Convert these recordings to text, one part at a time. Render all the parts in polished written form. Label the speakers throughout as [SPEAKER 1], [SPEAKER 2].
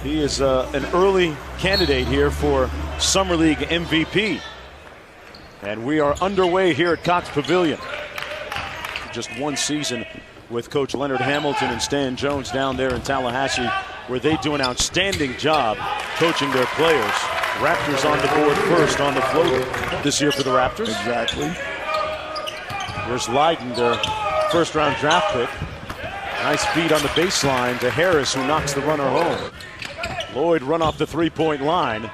[SPEAKER 1] He is an early candidate here for Summer League MVP. And we are underway here at Cox Pavilion. Just one season with Coach Leonard Hamilton and Stan Jones down there in Tallahassee, where they do an outstanding job coaching their players. Raptors on the board first on the floater this year for the Raptors.
[SPEAKER 2] Exactly.
[SPEAKER 1] Here's Leiden, their first-round draft pick. Nice feed on the baseline to Harris, who knocks the runner home. Lloyd run off the three-point line.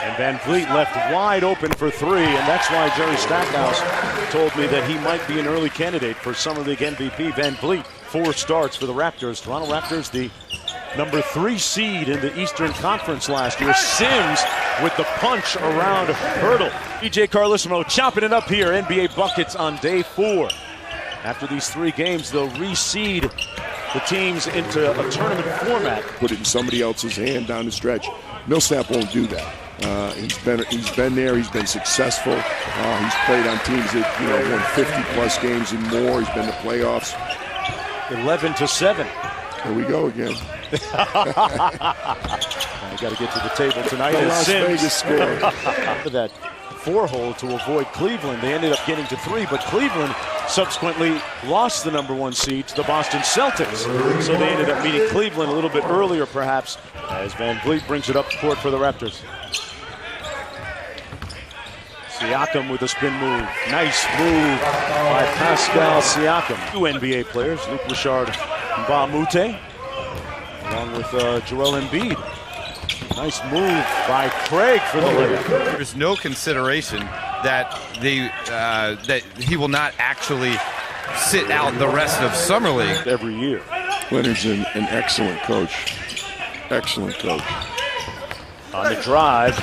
[SPEAKER 1] And Van Vliet left wide open for three, and that's why Jerry Stackhouse told me that he might be an early candidate for Summer League MVP. Van Vliet, 4 starts for the Raptors. Toronto Raptors, the number 3 seed in the Eastern Conference last year. Sims with the punch around Hurdle. DJ Carlissimo chopping it up here. NBA buckets on day 4. After these 3 games, they'll reseed the teams into a tournament format.
[SPEAKER 2] Put it in somebody else's hand down the stretch. Millsap won't do that. He's been there. He's been successful. He's played on teams that won 50-plus games and more. He's been to playoffs.
[SPEAKER 1] 11-7.
[SPEAKER 2] Here we go again.
[SPEAKER 1] I got to get to the table tonight.
[SPEAKER 2] The Las Vegas score.
[SPEAKER 1] For that 4-hole to avoid Cleveland, they ended up getting to 3, but Cleveland subsequently lost the number 1 seed to the Boston Celtics. So they ended up meeting Cleveland a little bit earlier, perhaps, as Van Vliet brings it up court for the Raptors. Siakam with a spin move. Nice move by Pascal Siakam. 2 NBA players, Luc Richard and Ba Mute, along with Joel Embiid. Nice move by Craig for the layup.
[SPEAKER 3] There's no consideration that that he will not actually sit out the rest of Summer League
[SPEAKER 1] every year.
[SPEAKER 2] Leonard's an excellent coach. Excellent coach.
[SPEAKER 1] On the drive.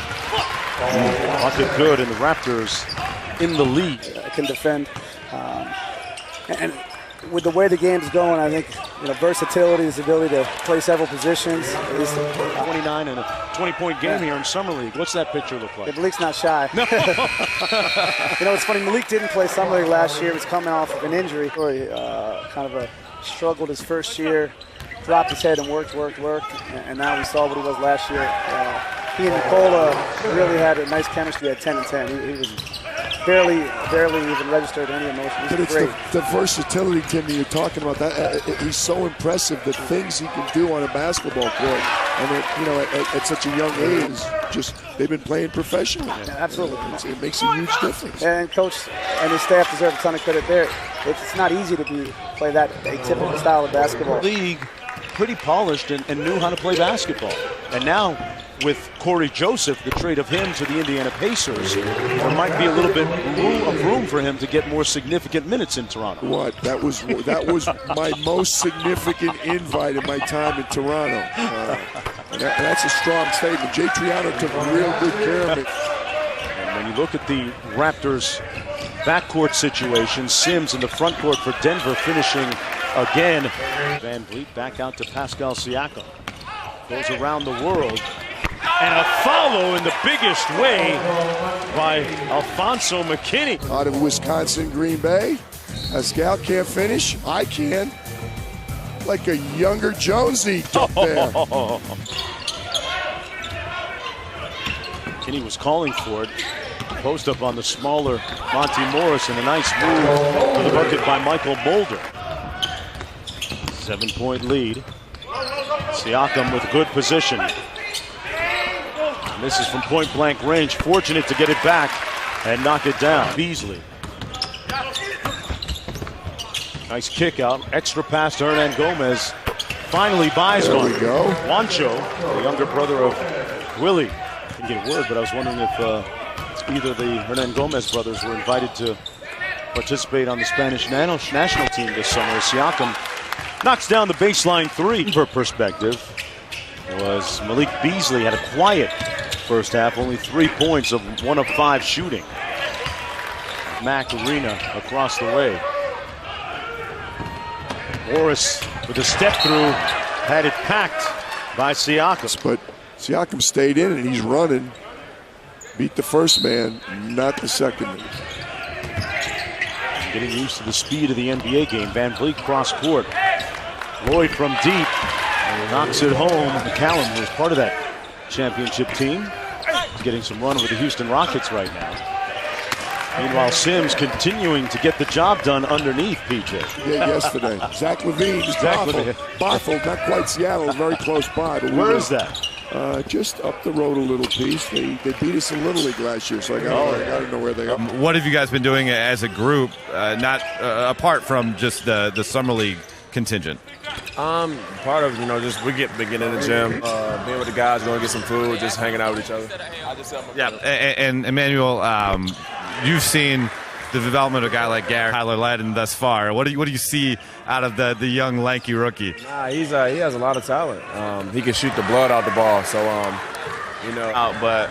[SPEAKER 1] Bucket good, and the Raptors in the lead.
[SPEAKER 4] Can defend. And with the way the game's going, I think versatility is the ability to play several positions.
[SPEAKER 1] 29 and a 20-point game here in Summer League. What's that picture look like?
[SPEAKER 4] Malik's not shy.
[SPEAKER 1] No.
[SPEAKER 4] It's funny, Malik didn't play Summer League last year. He was coming off of an injury. Kind of struggled his first year, dropped his head and worked. And now we saw what he was last year. He and Nicola really had a nice chemistry at 10 and 10. He was barely even registered any emotion.
[SPEAKER 2] But it's the versatility, Tim, that you're talking about. He's so impressive, the things he can do on a basketball court. And at such a young age, they've been playing professionally.
[SPEAKER 4] Yeah, absolutely.
[SPEAKER 2] It makes a huge difference.
[SPEAKER 4] And Coach and his staff deserve a ton of credit there. It's not easy to play that atypical style of basketball.
[SPEAKER 1] League pretty polished and knew how to play basketball. And now, with Corey Joseph, the trade of him to the Indiana Pacers, there might be a little bit of room for him to get more significant minutes in Toronto.
[SPEAKER 2] What? That was my most significant invite in my time in Toronto. And that's a strong statement. Jay Triano took real good care of it.
[SPEAKER 1] And when you look at the Raptors' backcourt situation, Sims in the front court for Denver finishing again. Van Vliet back out to Pascal Siakam. Goes around the world. And a follow in the biggest way by Alfonso McKinney.
[SPEAKER 2] Out of Wisconsin, Green Bay. Pascal can't finish. I can. Like a younger Jonesy up there.
[SPEAKER 1] McKinney was calling for it. Post up on the smaller Monty Morris, and a nice move to the bucket by Michael Mulder. 7-point lead. Siakam with good position. And this is from point-blank range. Fortunate to get it back and knock it down. Beasley. Nice kick out. Extra pass to Hernan Gomez. Finally buys one.
[SPEAKER 2] There we go.
[SPEAKER 1] Juancho, the younger brother of Willie. Didn't get a word, but I was wondering if either the Hernan Gomez brothers were invited to participate on the Spanish national team this summer. Siakam knocks down the baseline 3. For perspective, was Malik Beasley had a quiet first half, only 3 points of 1 of 5 shooting. Mac Arena across the way. Morris with a step through, had it packed by Siakam.
[SPEAKER 2] But Siakam stayed in and he's running. Beat the first man, not the second man.
[SPEAKER 1] Getting used to the speed of the NBA game. Van Vliet cross court. Lloyd from deep. And Knocks it home. McCallum was part of that championship team. He's getting some run with the Houston Rockets right now. Meanwhile, Sims continuing to get the job done underneath PJ.
[SPEAKER 2] Yeah, yesterday. Zach LaVine, Bothell, not quite Seattle, very close by. But
[SPEAKER 1] where is that?
[SPEAKER 2] Just up the road a little piece. They beat us in Little League last year, so I got to know where they are.
[SPEAKER 3] What have you guys been doing as a group, not apart from just the Summer League contingent?
[SPEAKER 5] Part of, just we been getting in the gym, being with the guys, going to get some food, just hanging out with each other.
[SPEAKER 3] Yeah, and Emmanuel, you've seen the development of a guy like Garrett Tyler Ladden thus far. What do you see out of the young lanky rookie?
[SPEAKER 5] He has a lot of talent. He can shoot the blood out the ball. So
[SPEAKER 6] but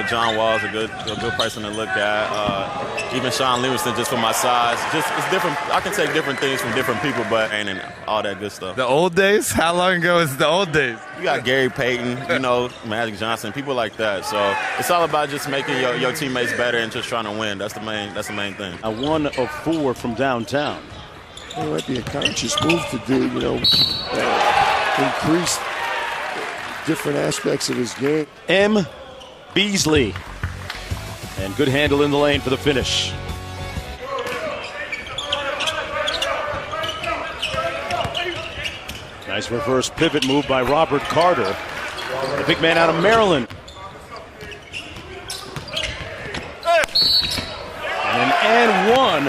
[SPEAKER 6] John Wall's a good person to look at. Even Sean Livingston, just for my size, it's different. I can take different things from different people, but and all that good stuff.
[SPEAKER 3] The old days? How long ago is the old days?
[SPEAKER 6] You got Gary Payton, Magic Johnson, people like that. So it's all about just making your teammates better and just trying to win. That's the main thing.
[SPEAKER 1] A 1 of 4 from downtown.
[SPEAKER 2] It might be a conscious move to do, increase different aspects of his game.
[SPEAKER 1] M. Beasley. And good handle in the lane for the finish. Nice reverse pivot move by Robert Carter. The big man out of Maryland. And one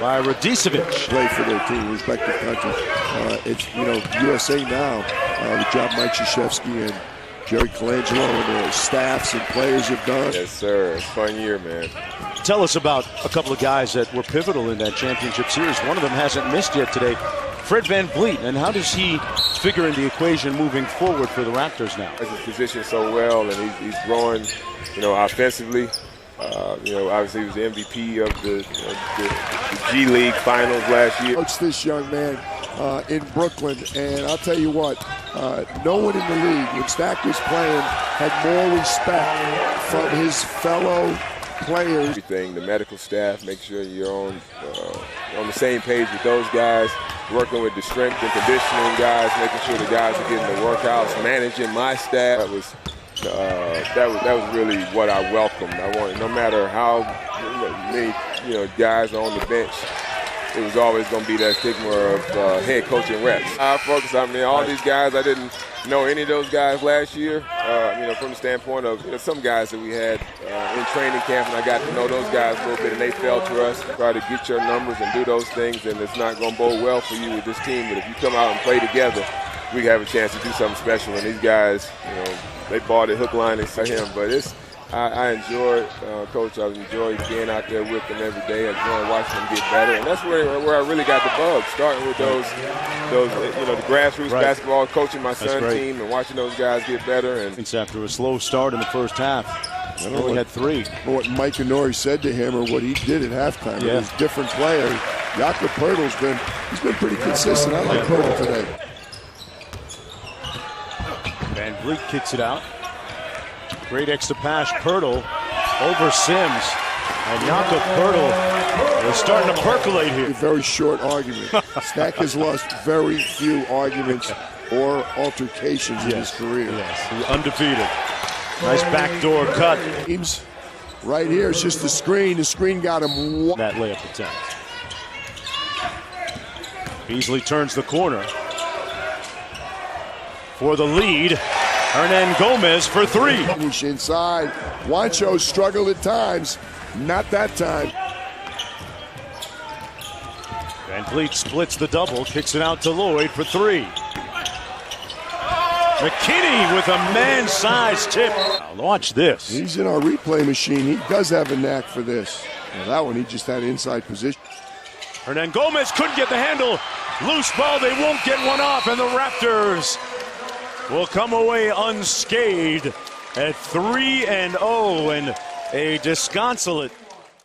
[SPEAKER 1] by Radicevic.
[SPEAKER 2] Play for their team, respective countries. It's, USA now, the job Mike Krzyzewski and Jerry Colangelo and their staffs and players have done.
[SPEAKER 5] Yes, sir. It's a fun year, man.
[SPEAKER 1] Tell us about a couple of guys that were pivotal in that championship series. One of them hasn't missed yet today, Fred VanVleet. And how does he figure in the equation moving forward for the Raptors now?
[SPEAKER 5] He's positioned so well, and he's growing, offensively. Obviously he was the MVP of the G League Finals last year.
[SPEAKER 2] Coach this young man in Brooklyn, and I'll tell you what, no one in the league, when Stack was playing, had more respect from his fellow players.
[SPEAKER 5] Everything, the medical staff, make sure you're on the same page with those guys, working with the strength and conditioning guys, making sure the guys are getting the workouts, managing my staff. That was really what I welcomed. I wanted, no matter how many guys are on the bench, it was always going to be that stigma of head coaching reps. I focused on all these guys. I didn't know any of those guys last year. From the standpoint of some guys that we had in training camp, and I got to know those guys a little bit, and they fell to us. Try to get your numbers and do those things, and it's not going to bode well for you with this team. But if you come out and play together, we have a chance to do something special. And these guys, they bought it hook, line, and him. But I enjoy, Coach. I enjoy being out there with them every day. I enjoy watching them get better, and that's where I really got the bug. Starting with those the grassroots basketball, coaching my son's team, and watching those guys get better. And
[SPEAKER 1] it's after a slow start in the first half. I know he had 3.
[SPEAKER 2] What Mike Inori said to him, or what he did at halftime. Yeah. He's a different player. Jakob Poeltl's been pretty consistent. I like Poeltl today.
[SPEAKER 1] VanVleet kicks it out. Great extra pass, Poeltl over Sims. And Jakob Poeltl is starting to percolate here.
[SPEAKER 2] A very short argument. Stack has lost very few arguments or altercations in his career.
[SPEAKER 1] Yes, he's undefeated. Nice backdoor cut.
[SPEAKER 2] Right here, it's just the screen. The screen got him.
[SPEAKER 1] That layup attempt. Beasley turns the corner for the lead. Hernan Gomez for 3.
[SPEAKER 2] Inside. Juancho struggled at times. Not that time.
[SPEAKER 1] VanVleet splits the double, kicks it out to Lloyd for 3. McKinney with a man-sized tip. Watch this.
[SPEAKER 2] He's in our replay machine. He does have a knack for this. Well, that one, he just had inside position.
[SPEAKER 1] Hernan Gomez couldn't get the handle. Loose ball, they won't get one off, and the Raptors will come away unscathed at 3-0 and a disconsolate